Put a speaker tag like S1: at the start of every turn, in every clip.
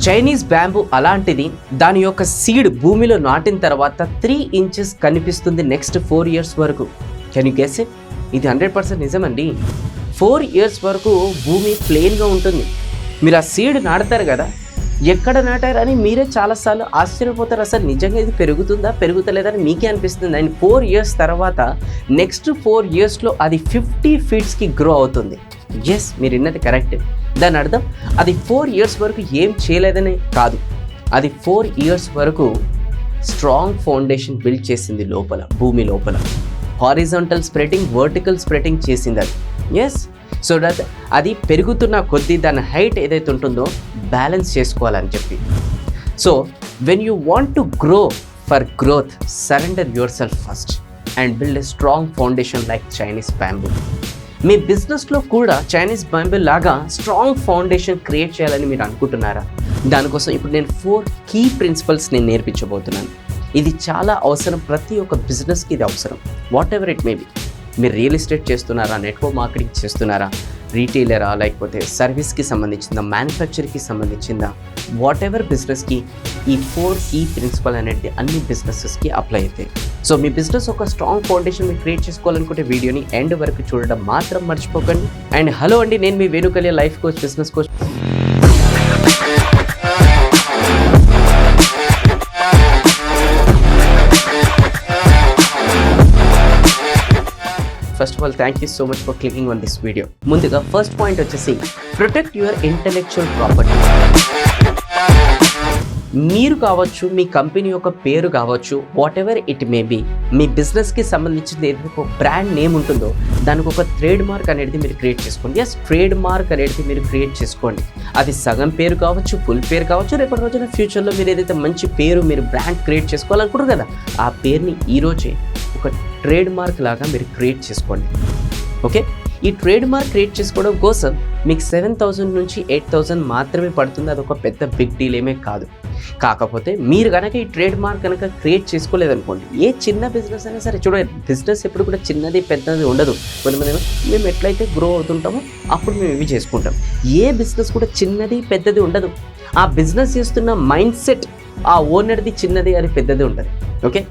S1: Chinese bamboo అలాంటిది. దాని యొక్క సీడ్ భూమిలో నాటిన తర్వాత 3 ఇంచెస్ కనిపిస్తుంది నెక్స్ట్ 4 ఇయర్స్ వరకు. Can you guess it? ఇది 100% నిజమండి. 4 ఇయర్స్ వరకు భూమి ప్లెయిన్గా ఉంటుంది. మీరు ఆ సీడ్ నాటుతారు కదా, ఎక్కడ నాటారని మీరే చాలాసార్లు ఆశ్చర్యపోతారు. అసలు నిజంగా ఇది పెరుగుతుందా పెరుగుతలేదని మీకే అనిపిస్తుంది. అండ్ 4 ఇయర్స్ తర్వాత నెక్స్ట్ 4 ఇయర్స్లో అది 50 ఫీట్స్కి గ్రో అవుతుంది. ఎస్, మీరు విన్నది కరెక్ట్. దాని అర్థం అది 4 ఇయర్స్ వరకు ఏం చేయలేదని కాదు, అది 4 ఇయర్స్ వరకు స్ట్రాంగ్ ఫౌండేషన్ బిల్డ్ చేసింది లోపల, భూమి లోపల. హారిజాంటల్ స్ప్రెడింగ్, వర్టికల్ స్ప్రెడింగ్ చేసింది అది. ఎస్, సో దట్ అది పెరుగుతున్న కొద్దీ దాని హైట్ ఏదైతే ఉంటుందో బ్యాలెన్స్ చేసుకోవాలని చెప్పి. So when you want to grow for growth, surrender yourself first and build a strong foundation like Chinese bamboo. మీ బిజినెస్లో కూడా చైనీస్ బ్యాంబూ లాగా స్ట్రాంగ్ ఫౌండేషన్ క్రియేట్ చేయాలని మీరు అనుకుంటున్నారా? దానికోసం ఇప్పుడు నేను 4 కీ ప్రిన్సిపల్స్ నేను నేర్పించబోతున్నాను. ఇది చాలా అవసరం, ప్రతి ఒక్క బిజినెస్కి ఇది అవసరం. What ever it may B. మీరు రియల్ ఎస్టేట్ చేస్తున్నారా, నెట్వర్క్ మార్కెటింగ్ చేస్తున్నారా, రీటైలరా, లేకపోతే సర్వీస్కి సంబంధించిందా, మ్యానుఫ్యాక్చర్కి సంబంధించిందా, వాట్ ఎవర్ బిజినెస్కి ఈ 4 కీ ప్రిన్సిపల్ అనేది అన్ని బిజినెసెస్కి అప్లై అవుతాయి. సో మీ బిజినెస్ ఒక స్ట్రాంగ్ ఫౌండేషన్ మీరు క్రియేట్ చేసుకోవాలనుకుంటే వీడియోని ఎండ్ వరకు చూడడం మాత్రం మర్చిపోకండి. అండ్ హలో అండి, నేను మీ Venu Kalyan, life coach, business coach. First of all thank you so much for clicking on this video. ముందుగా ఫస్ట్ పాయింట్ వచ్చేసి ప్రొటెక్ట్ యువర్ ఇంటెలెక్చువల్ ప్రాపర్టీ. మీరు కావచ్చు, మీ కంపెనీ యొక్క పేరు కావచ్చు, whatever it may be, మీ బిజినెస్కి సంబంధించిన ఏదైతే ఒక బ్రాండ్ నేమ్ ఉంటుందో దానికి ఒక ట్రేడ్ మార్క్ అనేది మీరు క్రియేట్ చేసుకోండి. ఎస్, ట్రేడ్ మార్క్ అనేది మీరు క్రియేట్ చేసుకోండి. అది సగం పేరు కావచ్చు, ఫుల్ పేరు కావచ్చు. రేపటి రోజున ఫ్యూచర్లో మీరు ఏదైతే మంచి పేరు, మీరు బ్రాండ్ క్రియేట్ చేసుకోవాలనుకుంటారు కదా, ఆ పేరుని ఈరోజే ఒక ట్రేడ్ మార్క్ లాగా మీరు క్రియేట్ చేసుకోండి. ఓకే, ఈ ట్రేడ్ మార్క్ క్రియేట్ చేసుకోవడం కోసం మీకు 7,000 నుంచి 8,000 మాత్రమే పడుతుంది. అదొక పెద్ద బిగ్ డీల్ ఏమే కాదు. కాకపోతే మీరు కనుక ఈ ట్రేడ్ మార్క్ కనుక క్రియేట్ చేసుకోలేదనుకోండి, ఏ చిన్న బిజినెస్ అయినా సరే, చూడండి, బిజినెస్ ఎప్పుడు కూడా చిన్నది పెద్దది ఉండదు. కొంతమంది మేము ఎట్లయితే గ్రో అవుతుంటామో అప్పుడు మేము ఇవి చేసుకుంటాం. ఏ బిజినెస్ కూడా చిన్నది పెద్దది ఉండదు. ఆ బిజినెస్ చేస్తున్న మైండ్ సెట్, ఆ ఓనర్ది చిన్నది, అది పెద్దది ఉంటుంది. ఓకే,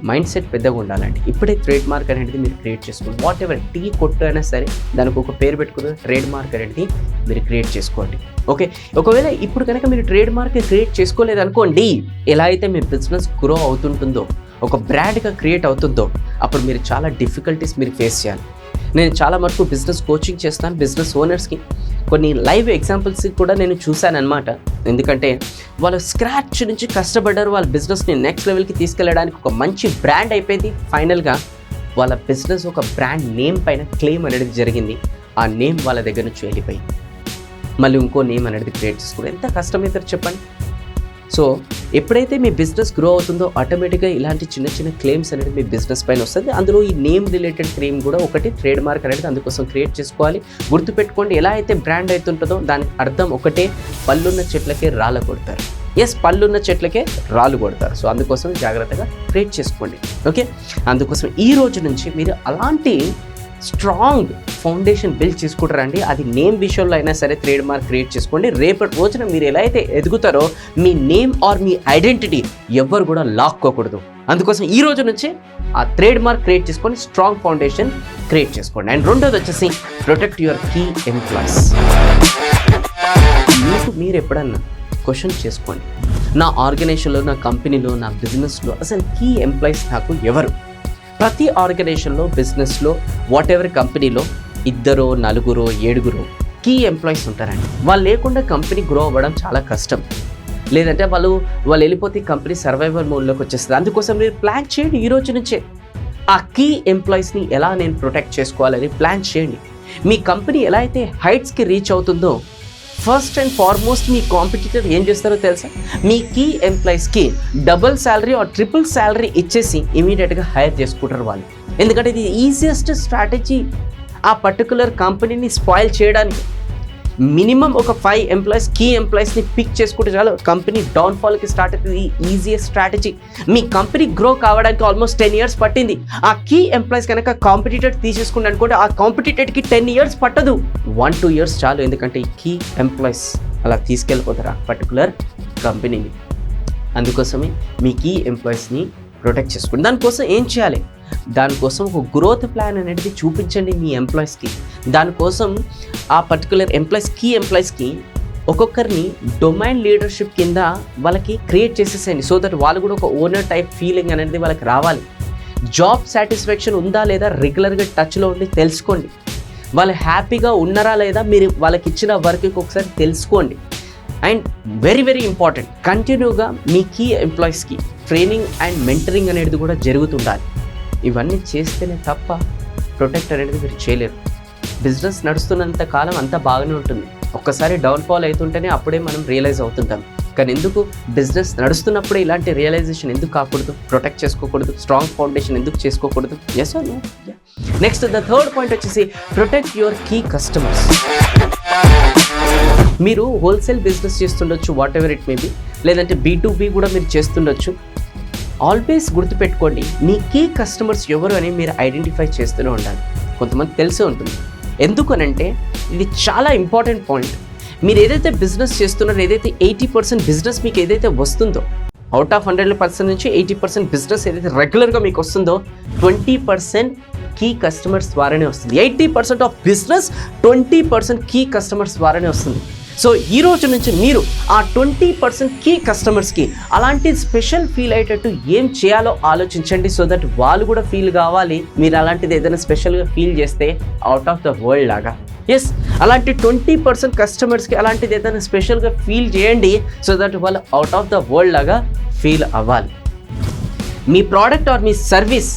S1: మైండ్ సెట్ పెద్దగా ఉండాలంటే ఇప్పుడే ట్రేడ్ మార్క్ అనేది మీరు క్రియేట్ చేసుకోండి. వాట్ ఎవర్, టీ కొట్టు అయినా సరే దానికి ఒక పేరు పెట్టుకుని ట్రేడ్ మార్క్ అనేది మీరు క్రియేట్ చేసుకోండి. ఓకే, ఒకవేళ ఇప్పుడు కనుక మీరు ట్రేడ్ మార్క్ క్రియేట్ చేసుకోలేదు అనుకోండి, ఎలా అయితే మీ బిజినెస్ గ్రో అవుతుంటుందో, ఒక బ్రాండ్గా క్రియేట్ అవుతుందో, అప్పుడు మీరు చాలా డిఫికల్టీస్ మీరు ఫేస్ చేయాలి. నేను చాలా మటుకు బిజినెస్ కోచింగ్ చేస్తాను బిజినెస్ ఓనర్స్కి. కొన్ని లైవ్ ఎగ్జాంపుల్స్ కూడా నేను చూశాను అనమాట. ఎందుకంటే వాళ్ళు స్క్రాచ్ నుంచి కష్టపడ్డారు, వాళ్ళ బిజినెస్ని నెక్స్ట్ లెవెల్కి తీసుకెళ్ళడానికి ఒక మంచి బ్రాండ్ అయిపోయింది. ఫైనల్గా వాళ్ళ బిజినెస్ ఒక బ్రాండ్ నేమ్ పైన క్లెయిమ్ అనేది జరిగింది. ఆ నేమ్ వాళ్ళ దగ్గర నుంచి వెళ్ళిపోయి మళ్ళీ ఇంకో నేమ్ అనేది క్రియేట్ చేసుకోవడం ఎంత కష్టమవుతారు చెప్పండి. సో ఎప్పుడైతే మీ బిజినెస్ గ్రో అవుతుందో ఆటోమేటిక్గా ఇలాంటి చిన్న చిన్న క్లెయిమ్స్ అనేది మీ బిజినెస్ పైన వస్తుంది. అందులో ఈ నేమ్ రిలేటెడ్ క్లెయిమ్ కూడా ఒకటి ట్రేడ్ మార్క్ అనేది అందుకోసం క్రియేట్ చేసుకోవాలి. గుర్తుపెట్టుకోండి, ఎలా అయితే బ్రాండ్ అవుతుంటుందో దానికి అర్థం ఒకటే, పళ్ళున్న చెట్లకే రాళ్ళు కొడతారు. ఎస్, పళ్ళున్న చెట్లకే రాళ్ళు కొడతారు. సో అందుకోసం జాగ్రత్తగా క్రియేట్ చేసుకోండి. ఓకే, అందుకోసం ఈ రోజు నుంచి మీరు అలాంటి స్ట్రాంగ్ ఫౌండేషన్ బిల్డ్ చేసుకుంటారండి. అది నేమ్ విషయంలో అయినా సరే ట్రేడ్ మార్క్ క్రియేట్ చేసుకోండి. రేపటి రోజున మీరు ఎలా అయితే ఎదుగుతారో మీ నేమ్ ఆర్ మీ ఐడెంటిటీ ఎవ్వరు కూడా లాక్కోకూడదు. అందుకోసం ఈ రోజు నుంచి ఆ ట్రేడ్ మార్క్ క్రియేట్ చేసుకొని స్ట్రాంగ్ ఫౌండేషన్ క్రియేట్ చేసుకోండి. అండ్ రెండోది వచ్చేసి ప్రొటెక్ట్ యువర్ కీ ఎంప్లాయీస్. మీకు మీరు ఎప్పుడన్నా క్వశ్చన్ చేసుకోండి, నా ఆర్గనైజేషన్లో, నా కంపెనీలో, నా బిజినెస్లో అసలు కీ ఎంప్లాయీస్ నాకు ఎవరు? ప్రతి ఆర్గనైజేషన్లో, బిజినెస్లో, వాట్ ఎవర్ కంపెనీలో 2, 4, 7 కీ ఎంప్లాయీస్ ఉంటారండి. వాళ్ళు లేకుండా కంపెనీ గ్రో అవ్వడం చాలా కష్టం. లేదంటే వాళ్ళు వెళ్ళిపోతే కంపెనీ సర్వైవల్ మోడ్లోకి వచ్చేస్తుంది. అందుకోసం మీరు ప్లాన్ చేయండి ఈ రోజు నుంచే. ఆ కీ ఎంప్లాయీస్ని ఎలా నేను ప్రొటెక్ట్ చేసుకోవాలని ప్లాన్ చేయండి. మీ కంపెనీ ఎలా అయితే హైట్స్కి రీచ్ అవుతుందో, ఫస్ట్ అండ్ ఫార్మోస్ట్ మీ కాంపిటీటర్ ఏం చేస్తారో తెలుసా? మీ కీ ఎంప్లాయీస్కి double salary or triple salary ఇచ్చేసి ఇమీడియట్గా హైర్ చేసుకుంటారు వాళ్ళు. ఎందుకంటే ఇది ఈజియెస్ట్ స్ట్రాటజీ ఆ పర్టికులర్ కంపెనీని స్పాయిల్ చేయడానికి. మినిమం ఒక 5 ఎంప్లాయీస్ కీ ఎంప్లాయీస్ని పిక్ చేసుకుంటే చాలు, కంపెనీ డౌన్ఫాల్కి స్టార్ట్ అవుతుంది. Easiest strategy. మీ కంపెనీ గ్రో కావడానికి ఆల్మోస్ట్ 10 ఇయర్స్ పట్టింది. ఆ కీ ఎంప్లాయీస్ కనుక కాంపిటీటర్ తీసేసుకుంటే అనుకోండి, ఆ కాంపిటీటర్కి 10 ఇయర్స్ పట్టదు, 1-2 ఇయర్స్ చాలు. ఎందుకంటే ఈ కీ ఎంప్లాయీస్ అలా తీసుకెళ్ళిపోతారు ఆ పర్టికులర్ కంపెనీని. అందుకోసమే మీ కీ ఎంప్లాయీస్ని ప్రొటెక్ట్ చేసుకోండి. దానికోసం ఏం చేయాలి? దానికోసం ఒక గ్రోత్ ప్లాన్ అనేది చూపించండి మీ ఎంప్లాయీస్కి. దానికోసం ఆ పర్టికులర్ కీ ఎంప్లాయీస్కి ఒక్కొక్కరిని డొమైన్ లీడర్షిప్ కింద వాళ్ళకి క్రియేట్ చేసేసేయండి. సో దట్ వాళ్ళు కూడా ఒక ఓనర్ టైప్ ఫీలింగ్ అనేది వాళ్ళకి రావాలి. జాబ్ సాటిస్ఫాక్షన్ ఉందా లేదా రెగ్యులర్గా టచ్లో ఉండి తెలుసుకోండి. వాళ్ళు హ్యాపీగా ఉన్నారా లేదా మీరు వాళ్ళకి ఇచ్చిన వర్క్కి ఒకసారి తెలుసుకోండి. అండ్ వెరీ వెరీ ఇంపార్టెంట్, కంటిన్యూగా మీ కీ ఎంప్లాయీస్కి ట్రైనింగ్ అండ్ మెంటరింగ్ అనేది కూడా జరుగుతుండాలి. ఇవన్నీ చేస్తేనే తప్ప ప్రొటెక్ట్ అనేది మీరు చేయలేరు. బిజినెస్ నడుస్తున్నంత కాలం అంతా బాగానే ఉంటుంది. ఒక్కసారి డౌన్ఫాల్ అవుతుంటేనే అప్పుడే మనం రియలైజ్ అవుతుంటాం. కానీ ఎందుకు బిజినెస్ నడుస్తున్నప్పుడే ఇలాంటి రియలైజేషన్ ఎందుకు కాకూడదు? ప్రొటెక్ట్ చేసుకోకూడదు? స్ట్రాంగ్ ఫౌండేషన్ ఎందుకు చేసుకోకూడదు? Yes or no? Next the third point వచ్చేసి ప్రొటెక్ట్ యువర్ కీ కస్టమర్స్. మీరు హోల్సేల్ బిజినెస్ చేస్తుండొచ్చు, whatever it may be, లేదంటే B2B కూడా మీరు చేస్తుండొచ్చు. ఆల్వేస్ గుర్తుపెట్టుకోండి, మీ కీ కస్టమర్స్ ఎవరు అని మీరు ఐడెంటిఫై చేస్తూనే ఉండాలి. కొంతమంది తెలిసే ఉంటుంది. ఎందుకనంటే ఇది చాలా ఇంపార్టెంట్ పాయింట్. మీరు ఏదైతే బిజినెస్ చేస్తున్నారో, ఏదైతే 80% బిజినెస్ మీకు ఏదైతే వస్తుందో, అవుట్ ఆఫ్ 100% నుంచి 80% బిజినెస్ ఏదైతే రెగ్యులర్గా మీకు వస్తుందో 20% కీ కస్టమర్స్ ద్వారానే వస్తుంది. 80% ఆఫ్ బిజినెస్ 20% కీ కస్టమర్స్ ద్వారానే వస్తుంది. సో ఈ రోజు నుంచి మీరు ఆ 20% కీ కస్టమర్స్కి అలాంటి స్పెషల్ ఫీల్ అయ్యేటట్టు ఏం చేయాలో ఆలోచించండి. సో దట్ వాళ్ళు కూడా ఫీల్ కావాలి. మీరు అలాంటిది ఏదైనా స్పెషల్గా ఫీల్ చేస్తే అవుట్ ఆఫ్ ద వరల్డ్ లాగా. ఎస్, అలాంటి 20% కస్టమర్స్కి అలాంటిది ఏదైనా స్పెషల్గా ఫీల్ చేయండి. సో దట్ వాళ్ళు అవుట్ ఆఫ్ ద వరల్డ్ లాగా ఫీల్ అవ్వాలి. మీ ప్రోడక్ట్ ఆర్ మీ సర్వీస్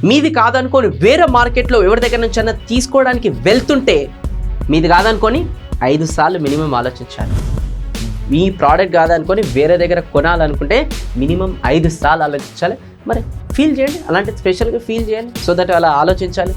S1: మీది కాదనుకొని వేరే మార్కెట్లో ఎవరి దగ్గర నుంచి అన్నా తీసుకోవడానికి వెళ్తుంటే, మీది కాదనుకొని 5 సార్లు మినిమం ఆలోచించాలి. మీ ప్రోడక్ట్ కాదనుకొని వేరే దగ్గర కొనాలనుకుంటే మినిమం 5 సార్లు ఆలోచించాలి. మరి ఫీల్ చేయండి, అలాంటి స్పెషల్గా ఫీల్ చేయండి. సో దట్ అలా ఆలోచించాలి.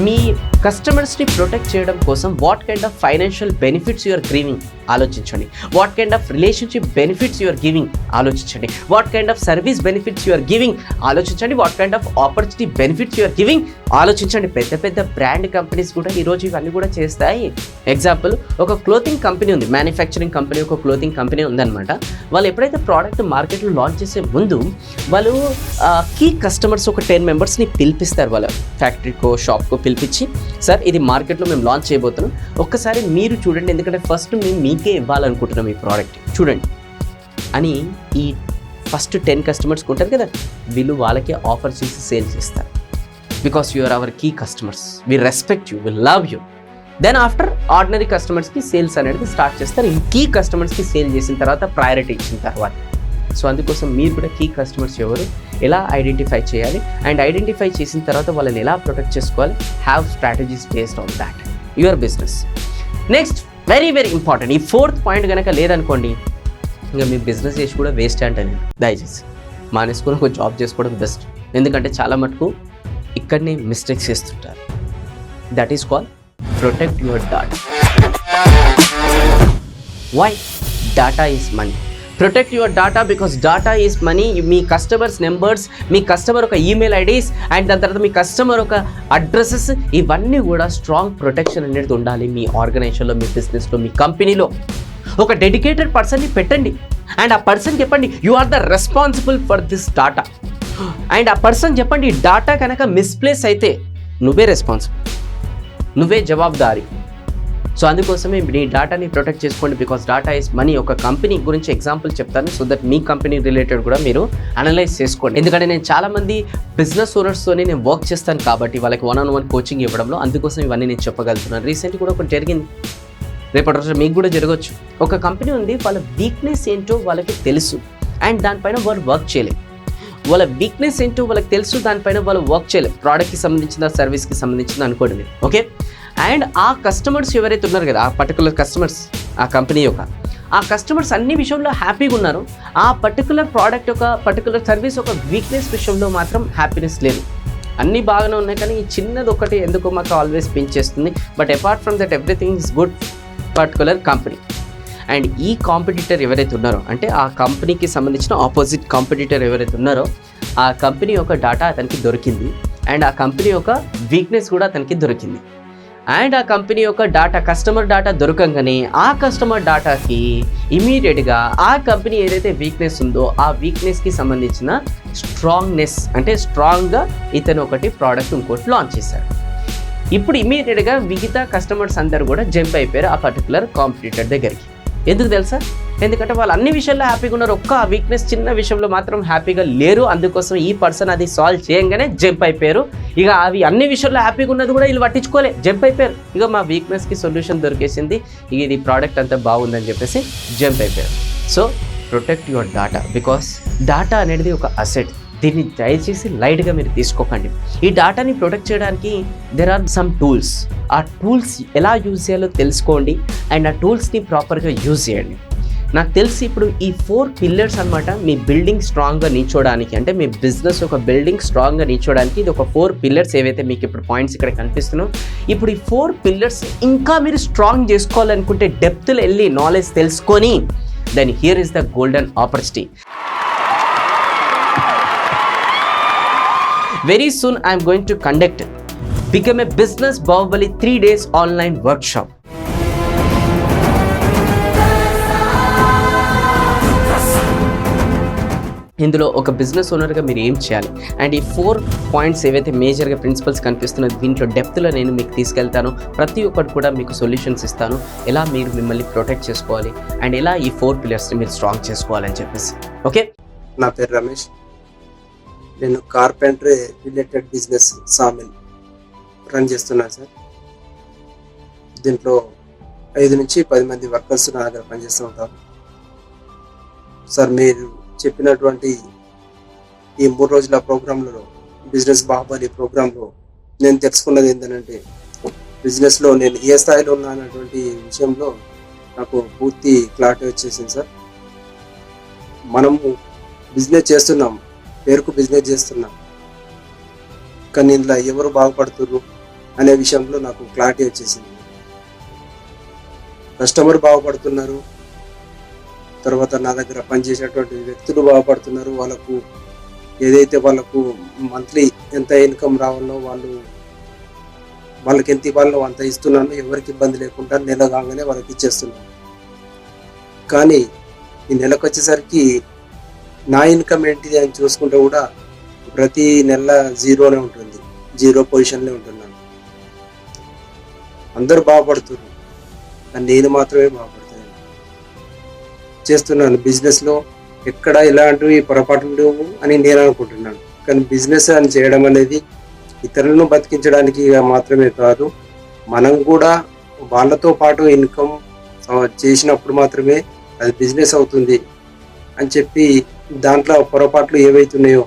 S1: మీ కస్టమర్స్ని ప్రొటెక్ట్ చేయడం కోసం what kind of financial benefits you're giving ఆలోచించండి. What kind of relationship benefits you're giving ఆలోచించండి. What kind of service benefits you're giving ఆలోచించండి. What kind of opportunity benefits you're giving ఆలోచించండి. పెద్ద పెద్ద బ్రాండ్ కంపెనీస్ కూడా ఈరోజు ఇవన్నీ కూడా చేస్తాయి. ఎగ్జాంపుల్, ఒక క్లోతింగ్ కంపెనీ ఉంది, మ్యానుఫ్యాక్చరింగ్ కంపెనీ, ఒక క్లోతింగ్ కంపెనీ ఉందన్నమాట. వాళ్ళు ఎప్పుడైతే ప్రోడక్ట్ మార్కెట్లో లాంచ్ చేసే ముందు వాళ్ళు కీ కస్టమర్స్ ఒక 10 మెంబర్స్ని పిలిపిస్తారు. వాళ్ళ ఫ్యాక్టరీకో షాప్కో పిలిపించి, సార్ ఇది మార్కెట్లో మేము లాంచ్ చేయబోతున్నాం, ఒక్కసారి మీరు చూడండి, ఎందుకంటే ఫస్ట్ మేము మీకే ఇవ్వాలనుకుంటున్నాం ఈ ప్రోడక్ట్, చూడండి అని ఈ ఫస్ట్ 10 కస్టమర్స్కి ఉంటారు కదా, వీళ్ళు వాళ్ళకే ఆఫర్ చేసి సేల్ చేస్తారు. Because you are our key customers, we respect you, we love you. Then after ordinary కస్టమర్స్కి సేల్స్ అనేది స్టార్ట్ చేస్తారు. ఈ కీ కస్టమర్స్కి సేల్ చేసిన తర్వాత ప్రయారిటీ ఇచ్చిన తర్వాత. సో అందుకోసం మీరు కూడా కీ కస్టమర్స్ ఎవరు, ఎలా ఐడెంటిఫై చేయాలి, అండ్ ఐడెంటిఫై చేసిన తర్వాత వాళ్ళని ఎలా ప్రొటెక్ట్ చేసుకోవాలి, have strategies based on that your business. Next very very important, ఈ 4th పాయింట్ కనుక లేదనుకోండి, ఇంకా మీ బిజినెస్ చేసి కూడా వేస్ట్ అంటే నేను దయచేసి మానేసుకొని ఒక జాబ్ చేసుకోవడం బెస్ట్. ఎందుకంటే చాలా మటుకు ఇక్కడనే మిస్టేక్స్ చేస్తుంటారు. That is call protect your data. Why? Data is money. Protect your data because data is money. మీ కస్టమర్స్ నెంబర్స్, మీ కస్టమర్ ఒక ఈమెయిల్ ఐడీస్, అండ్ దాని తర్వాత మీ కస్టమర్ ఒక అడ్రసెస్, ఇవన్నీ కూడా స్ట్రాంగ్ ప్రొటెక్షన్ అనేది ఉండాలి మీ ఆర్గనైజేషన్లో, మీ బిజినెస్లో, మీ కంపెనీలో. ఒక డెడికేటెడ్ పర్సన్ని పెట్టండి అండ్ ఆ పర్సన్ చెప్పండి you are the responsible for this data. And ఆ పర్సన్ చెప్పండి ఈ డాటా కనుక మిస్ప్లేస్ అయితే నువ్వే రెస్పాన్సిబుల్, నువ్వే జవాబుదారీ. సో అందుకోసమే మీ డేటాని ప్రొటెక్ట్ చేసుకోండి బికాస్ డేటా ఇస్ మనీ. ఒక కంపెనీ గురించి ఎగ్జాంపుల్ చెప్తాను so that me company related కూడా మీరు అనలైజ్ చేసుకోండి. ఎందుకంటే నేను చాలామంది బిజినెస్ ఓనర్స్తోనే నేను వర్క్ చేస్తాను కాబట్టి వాళ్ళకి 1-on-1 కోచింగ్ ఇవ్వడంలో, అందుకోసం ఇవన్నీ నేను చెప్పగలుగుతున్నాను. రీసెంట్గా కూడా ఒకటి జరిగింది, రేపటి రోజు మీకు కూడా జరగవచ్చు. ఒక కంపెనీ ఉంది, వాళ్ళ వీక్నెస్ ఏంటో వాళ్ళకి తెలుసు అండ్ దానిపైన వాళ్ళు వర్క్ చేయలేదు. వాళ్ళ వీక్నెస్ ఏంటో వాళ్ళకి తెలుసు, దానిపైన వాళ్ళు వర్క్ చేయలేదు. ప్రోడక్ట్కి సంబంధించిన, సర్వీస్కి సంబంధించిన అనుకోండి మీరు, ఓకే. అండ్ ఆ కస్టమర్స్ ఎవరైతే ఉన్నారు కదా, ఆ పర్టికులర్ కస్టమర్స్, ఆ కంపెనీ యొక్క ఆ కస్టమర్స్ అన్ని విషయంలో హ్యాపీగా ఉన్నారు. ఆ పర్టికులర్ ప్రోడక్ట్ ఒక పర్టికులర్ సర్వీస్ ఒక వీక్నెస్ విషయంలో మాత్రం హ్యాపీనెస్ లేదు. అన్నీ బాగానే ఉన్నాయి కానీ ఈ చిన్నది ఒకటి ఎందుకు మాకు ఆల్వేస్ పించ్ చేస్తుంది. But apart from that everything is good particular company. And ఈ కాంపిటీటర్ ఎవరైతే ఉన్నారో, అంటే ఆ కంపెనీకి సంబంధించిన ఆపోజిట్ కాంపిటీటర్ ఎవరైతే ఉన్నారో, ఆ కంపెనీ యొక్క డేటా అతనికి దొరికింది అండ్ ఆ కంపెనీ యొక్క వీక్నెస్ కూడా అతనికి దొరికింది. అండ్ ఆ కంపెనీ యొక్క డాటా, కస్టమర్ డాటా దొరకంగానే ఆ కస్టమర్ డాటాకి ఇమీడియట్గా ఆ కంపెనీ ఏదైతే వీక్నెస్ ఉందో ఆ వీక్నెస్కి సంబంధించిన స్ట్రాంగ్నెస్, అంటే స్ట్రాంగ్గా ఇతను ఒకటి ప్రోడక్ట్ ఇంకోటి లాంచ్ చేశారు. ఇప్పుడు ఇమీడియట్గా మిగతా కస్టమర్స్ అందరు కూడా జంప్ అయిపోయారు ఆ పర్టికులర్ కాంపిటీటర్ దగ్గరికి. ఎందుకు తెలుసా? ఎందుకంటే వాళ్ళు అన్ని విషయాల్లో హ్యాపీగా ఉన్నారు, ఒక్క ఆ వీక్నెస్ చిన్న విషయంలో మాత్రం హ్యాపీగా లేరు. అందుకోసం ఈ పర్సన్ అది సాల్వ్ చేయగానే జంప్ అయిపోయారు. ఇక అవి అన్ని విషయాల్లో హ్యాపీగా ఉన్నది కూడా వీళ్ళు పట్టించుకోలే, జంప్ అయిపోయారు. ఇక మా వీక్నెస్కి సొల్యూషన్ దొరికేసింది, ఇక ఇది ప్రోడక్ట్ అంతా బాగుందని చెప్పేసి జంప్ అయిపోయారు. So protect your data, because data అనేది ఒక అసెట్. దీన్ని దయచేసి లైట్గా మీరు తీసుకోకండి. ఈ డాటాని ప్రొటెక్ట్ చేయడానికి దెర్ ఆర్ సమ్ టూల్స్. ఆ టూల్స్ ఎలా యూజ్ చేయాలో తెలుసుకోండి అండ్ ఆ టూల్స్ని ప్రాపర్గా యూజ్ చేయండి. నాకు తెలిసి ఇప్పుడు ఈ 4 పిల్లర్స్ అనమాట మీ బిల్డింగ్ స్ట్రాంగ్గా నిల్చోడానికి, అంటే మీ బిజినెస్ ఒక బిల్డింగ్ స్ట్రాంగ్గా నిల్చోడానికి ఇది ఒక 4 పిల్లర్స్ ఏవైతే మీకు ఇప్పుడు పాయింట్స్ ఇక్కడ కనిపిస్తున్నాయో. ఇప్పుడు ఈ 4 పిల్లర్స్ ఇంకా మీరు స్ట్రాంగ్ చేసుకోవాలనుకుంటే, డెప్త్లో వెళ్ళి నాలెడ్జ్ తెలుసుకొని, then here is the golden opportunity. Very soon I am going to conduct Become a Business Bahubali 3 days online workshop. ఇందులో ఒక బిజినెస్ ఓనర్గా మీరు ఏం చేయాలి అండ్ ఈ 4 పాయింట్స్ ఏవైతే మేజర్గా ప్రిన్సిపల్స్ కనిపిస్తున్నాయో దీంట్లో డెప్త్లో నేను మీకు తీసుకెళ్తాను. ప్రతి ఒక్కటి కూడా మీకు సొల్యూషన్స్ ఇస్తాను, ఎలా మీరు మిమ్మల్ని ప్రొటెక్ట్ చేసుకోవాలి అండ్ ఎలా ఈ 4 పిల్లర్స్ని మీరు స్ట్రాంగ్ చేసుకోవాలని చెప్పేసి. ఓకే,
S2: నా పేరు రమేష్. నేను carpentry related business sawmill run చేస్తున్నాను సార్. దీంట్లో 5 నుంచి 10 మంది వర్కర్స్ నా దగ్గర పనిచేస్తూ ఉంటారు సార్. మీరు చెప్పినటువంటి ఈ 3 రోజుల ప్రోగ్రాంలలో, బిజినెస్ బాహుబలి ప్రోగ్రాంలో నేను తెలుసుకున్నది ఏంటంటే, బిజినెస్లో నేను ఏ స్థాయిలో ఉన్నా అన్నటువంటి విషయంలో నాకు పూర్తి క్లారిటీ వచ్చేసింది సార్. మనము బిజినెస్ చేస్తున్నాం, పేరుకు బిజినెస్ చేస్తున్నాం, కానీ ఇందులో ఎవరు బాగుపడుతున్నారు అనే విషయంలో నాకు క్లారిటీ వచ్చేసింది. కస్టమర్ బాగుపడుతున్నారు, తర్వాత నా దగ్గర పనిచేసేటువంటి వ్యక్తులు బాగుపడుతున్నారు. వాళ్ళకు ఏదైతే వాళ్ళకు మంత్లీ ఎంత ఇన్కమ్ రావాలో వాళ్ళకి ఎంత ఇవ్వాలో అంత ఇస్తున్నాను, ఎవరికి ఇబ్బంది లేకుండా నెల కాగానే వాళ్ళకి ఇచ్చేస్తున్నాను. కానీ ఈ నెలకు వచ్చేసరికి నా ఇన్కమ్ ఏంటిది అని చూసుకుంటే కూడా ప్రతి నెల జీరోనే ఉంటుంది, జీరో పొజిషన్లో ఉంటున్నాను. అందరూ బాగుపడుతున్నారు, కానీ నేను మాత్రమే బాగుపడుతున్నాను చేస్తున్నాను. బిజినెస్లో ఎక్కడ ఇలాంటివి పొరపాట్లు లేవు అని నేను అనుకుంటున్నాను. కానీ బిజినెస్ అని చేయడం అనేది ఇతరులను బతికించడానికి మాత్రమే కాదు, మనం కూడా వాళ్ళతో పాటు ఇన్కమ్ చేసినప్పుడు మాత్రమే అది బిజినెస్ అవుతుంది అని చెప్పి దాంట్లో పొరపాట్లు ఏవైతున్నాయో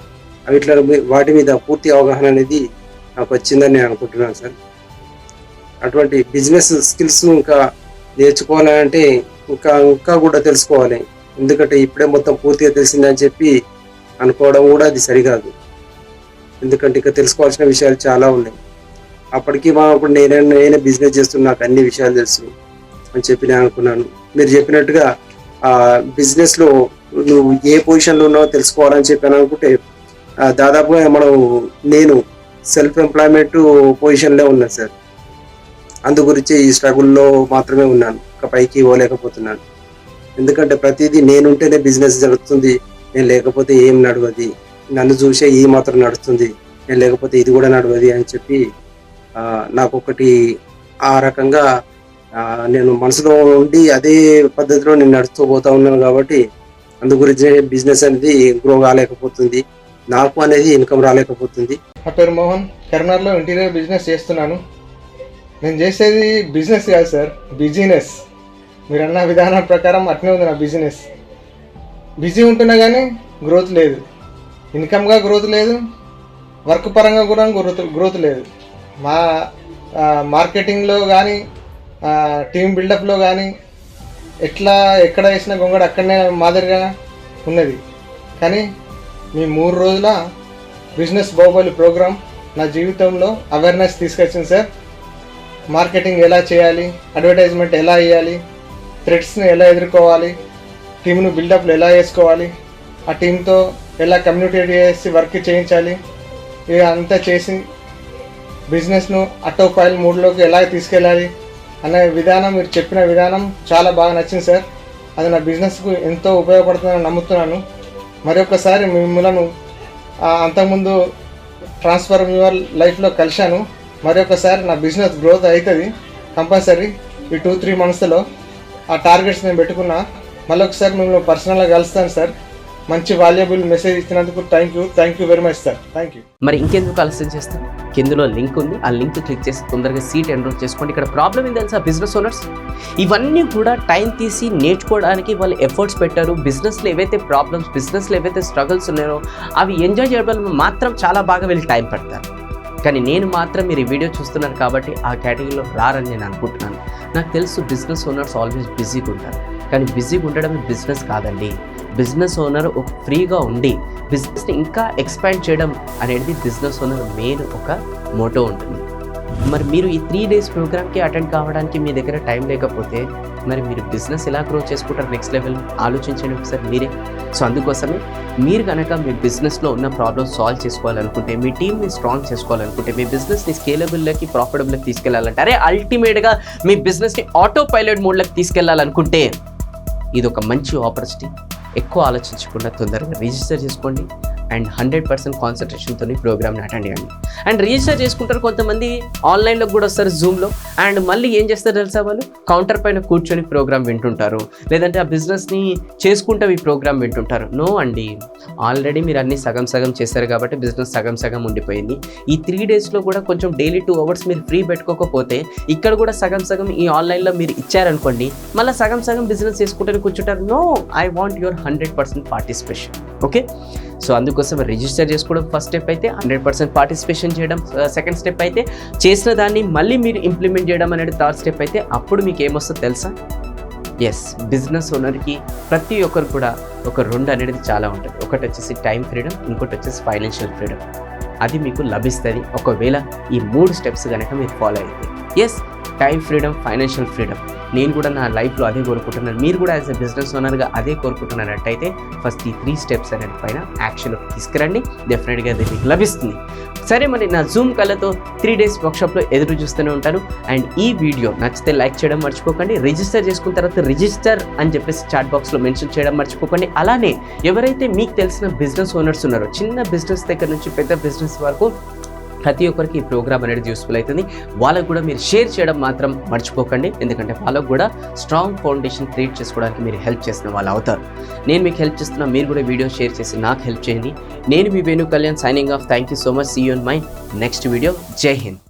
S2: వాటి మీద పూర్తి అవగాహన అనేది నాకు వచ్చిందని నేను అనుకుంటున్నాను సార్. అటువంటి బిజినెస్ స్కిల్స్ ఇంకా నేర్చుకోవాలంటే ఇంకా కూడా తెలుసుకోవాలి. ఎందుకంటే ఇప్పుడే మొత్తం పూర్తిగా తెలిసిందని చెప్పి అనుకోవడం కూడా అది సరికాదు. ఎందుకంటే ఇంకా తెలుసుకోవాల్సిన విషయాలు చాలా ఉన్నాయి. అప్పటికి ఇప్పుడు నేనే బిజినెస్ చేస్తున్నా, నాకు అన్ని విషయాలు తెలుసు అని చెప్పి నేను అనుకున్నాను. మీరు చెప్పినట్టుగా బిజినెస్లో నువ్వు ఏ పొజిషన్లో ఉన్నావో తెలుసుకోవాలని చెప్పాను అనుకుంటే, దాదాపుగా నేను సెల్ఫ్ ఎంప్లాయ్మెంట్ పొజిషన్లో ఉన్నాను సార్. అందు గురించి ఈ స్ట్రగుల్లో మాత్రమే ఉన్నాను, పైకి పోలేకపోతున్నాను. ఎందుకంటే ప్రతిదీ నేనుంటేనే బిజినెస్ జరుగుతుంది, నేను లేకపోతే ఏం నడవది, నన్ను చూసే ఈ మాత్రం నడుస్తుంది, నేను లేకపోతే ఇది కూడా నడవది అని చెప్పి నాకు ఒకటి ఆ రకంగా నేను మనసులో ఉండి అదే పద్ధతిలో నేను నడుస్తూ పోతా ఉన్నాను. కాబట్టి అందు గురించి బిజినెస్ అనేది గ్రో కాలేకపోతుంది, నాకు అనేది ఇన్కమ్ రాలేకపోతుంది.
S3: నా పేరు మోహన్, కరీంనగర్లో ఇంటీరియర్ బిజినెస్ చేస్తున్నాను. నేను చేసేది బిజినెస్ కాదు సార్, బిజినెస్. మీరు అన్న విధానం ప్రకారం అట్నే ఉంది నా బిజినెస్. బిజీ ఉంటున్నా కానీ గ్రోత్ లేదు, ఇన్కమ్గా గ్రోత్ లేదు, వర్క్ పరంగా కూడా గ్రోత్ లేదు. మా మార్కెటింగ్లో కానీ టీమ్ బిల్డప్లో కానీ ఎక్కడ వేసిన గొంగడు అక్కడనే మాదిరిగా ఉన్నది. కానీ మీ 3 రోజుల బిజినెస్ బాహుబలి ప్రోగ్రాం నా జీవితంలో అవేర్నెస్ తీసుకొచ్చింది సార్. మార్కెటింగ్ ఎలా చేయాలి, అడ్వర్టైజ్మెంట్ ఎలా వేయాలి, థ్రెట్స్ని ఎలా ఎదుర్కోవాలి, టీంను బిల్డప్లు ఎలా వేసుకోవాలి, ఆ టీంతో ఎలా కమ్యూనికేట్ చేసి వర్క్ చేయించాలి, ఇక అంతా చేసి బిజినెస్ను ఆటో పైలట్ మోడ్లోకి ఎలా తీసుకెళ్ళాలి అనే విధానం, మీరు చెప్పిన విధానం చాలా బాగా నచ్చింది సార్. అది నా బిజినెస్కు ఎంతో ఉపయోగపడుతుందని నమ్ముతున్నాను. మరొకసారి మిమ్మల్ని అంతకుముందు ట్రాన్స్ఫర్ యువర్ లైఫ్లో కలిశాను. మరొకసారి నా బిజినెస్ గ్రోత్ అవుతుంది కంపల్సరీ. ఈ 2-3 మంత్స్లో ఆ టార్గెట్స్ నేను పెట్టుకున్నా. మళ్ళొకసారి మిమ్మల్ని పర్సనల్గా కలుస్తాను సార్. మంచి వాల్యుబుల్ మెసేజ్ ఇచ్చినందుకు thank you very much sir. Thank you.
S1: మరి ఇంకెందుకు ఆలస్యం చేస్తాం? కిందలో లింక్ ఉంది, ఆ లింక్ క్లిక్ చేసి తొందరగా సీట్ ఎన్రోల్ చేసుకోండి. ఇక్కడ ప్రాబ్లం ఏంటి తెలుసా, బిజినెస్ ఓనర్స్ ఇవన్నీ కూడా టైం తీసి నేర్చుకోవడానికి వాళ్ళు ఎఫర్ట్స్ పెట్టారు. బిజినెస్లో ఏవైతే ప్రాబ్లమ్స్, బిజినెస్లో ఏవైతే స్ట్రగుల్స్ ఉన్నాయో అవి ఎంజాయ్ చేయడం మాత్రం చాలా బాగా వీళ్ళు టైం పడతారు. కానీ నేను మాత్రం మీరు ఈ వీడియో చూస్తున్నారు కాబట్టి ఆ కేటగిరీలో రారని నేను అనుకుంటున్నాను. నాకు తెలుసు బిజినెస్ ఓనర్స్ ఆల్వేస్ బిజీగా ఉంటారు, కానీ బిజీగా ఉండడం బిజినెస్ కాదండి. బిజినెస్ ఓనర్ ఫ్రీగా ఉండి బిజినెస్ని ఇంకా ఎక్స్పాండ్ చేయడం అనేది బిజినెస్ ఓనర్ మెయిన్ ఒక మోటో ఉంటుంది. మరి మీరు ఈ 3 days ప్రోగ్రామ్కి అటెండ్ కావడానికి మీ దగ్గర టైం లేకపోతే మరి మీరు బిజినెస్ ఎలా గ్రో చేసుకుంటారు నెక్స్ట్ లెవెల్ ఆలోచించండి ఒకసారి మీరే. సో అందుకోసమే మీరు కనుక మీ బిజినెస్లో ఉన్న ప్రాబ్లమ్స్ సాల్వ్ చేసుకోవాలనుకుంటే, మీ టీమ్ని స్ట్రాంగ్ చేసుకోవాలనుకుంటే, మీ బిజినెస్ని స్కేలబుల్లోకి ప్రాఫిటబుల్లోకి తీసుకెళ్లాలంటే, అరే అల్టిమేట్గా మీ బిజినెస్ని ఆటో పైలట్ మోడ్లోకి తీసుకెళ్లాలనుకుంటే ఇది ఒక మంచి ఆపర్చునిటీ. ఎక్కువ ఆలోచించకుండా తొందరగా రిజిస్టర్ చేసుకోండి అండ్ 100% కాన్సన్ట్రేషన్తో ప్రోగ్రామ్ని అటెండ్ చేయండి. అండ్ రిజిస్టర్ చేసుకుంటారు కొంతమంది, ఆన్లైన్లో కూడా వస్తారు జూమ్లో. అండ్ మళ్ళీ ఏం చేస్తారు తెలుసా, వాళ్ళు కౌంటర్ పైన కూర్చొని ప్రోగ్రామ్ వింటుంటారు, లేదంటే ఆ బిజినెస్ని చేసుకుంటూ ఈ ప్రోగ్రామ్ వింటుంటారు. నో అండి, ఆల్రెడీ మీరు అన్నీ సగం సగం చేశారు కాబట్టి బిజినెస్ సగం సగం ఉండిపోయింది. ఈ 3 daysలో కూడా కొంచెం డైలీ 2 hours మీరు ఫ్రీ పెట్టుకోకపోతే ఇక్కడ కూడా సగం సగం ఈ ఆన్లైన్లో మీరు ఇచ్చారనుకోండి, మళ్ళీ సగం సగం బిజినెస్ చేసుకుంటూ కూర్చుంటారు. No, I want your 100% participation. Okay, so అందుకోసం రిజిస్టర్ చేసుకోవడం ఫస్ట్ స్టెప్ అయితే, 100% పార్టిసిపేషన్ చేయడం సెకండ్ స్టెప్ అయితే, చేసిన దాన్ని మళ్ళీ మీరు ఇంప్లిమెంట్ చేయడం అనేది థర్డ్ స్టెప్ అయితే, అప్పుడు మీకు ఏమొస్తుందో తెలుసా? ఎస్, బిజినెస్ ఓనర్కి ప్రతి ఒక్కరు కూడా ఒక 2 అనేది చాలా ఉంటుంది. ఒకటి వచ్చేసి టైం ఫ్రీడమ్, ఇంకోటి వచ్చేసి ఫైనాన్షియల్ ఫ్రీడమ్. అది మీకు లభిస్తుంది ఒకవేళ ఈ 3 steps కనుక మీరు ఫాలో అయితే. Yes, time freedom, financial freedom. నేను కూడా నా లైఫ్లో అదే కోరుకుంటున్నాను, మీరు కూడా యాజ్ ఎ బిజినెస్ ఓనర్గా అదే కోరుకుంటున్నారంటైతే ఫస్ట్ ఈ 3 steps అనేది పైన యాక్షన్లోకి తీసుకురండి. డెఫినెట్గా అది మీకు లభిస్తుంది. సరే, మరి నా జూమ్ కళ్ళతో 3 days వర్క్షాప్లో ఎదురు చూస్తూనే ఉంటాను. అండ్ ఈ వీడియో నచ్చితే లైక్ చేయడం మర్చిపోకండి. రిజిస్టర్ చేసుకున్న తర్వాత రిజిస్టర్ అని చెప్పేసి చాట్ బాక్స్లో మెన్షన్ చేయడం మర్చిపోకండి. అలానే ఎవరైతే మీకు తెలిసిన బిజినెస్ ఓనర్స్ ఉన్నారో, చిన్న బిజినెస్ దగ్గర నుంచి పెద్ద బిజినెస్ వరకు ప్రతి ఒక్కరికి ఈ ప్రోగ్రామ్ అనేది యూస్ఫుల్ అవుతుంది. వాళ్ళకు కూడా మీరు షేర్ చేయడం మాత్రం మర్చిపోకండి, ఎందుకంటే వాళ్ళకు కూడా స్ట్రాంగ్ ఫౌండేషన్ క్రియేట్ చేసుకోవడానికి మీరు హెల్ప్ చేసిన వాళ్ళు అవుతారు. నేను మీకు హెల్ప్ చేస్తున్నా, మీరు కూడా వీడియో షేర్ చేసి నాకు హెల్ప్ చేయండి. నేను మీ Venu Kalyan, signing off. Thank you so much. See you in my next video. జై హింద్.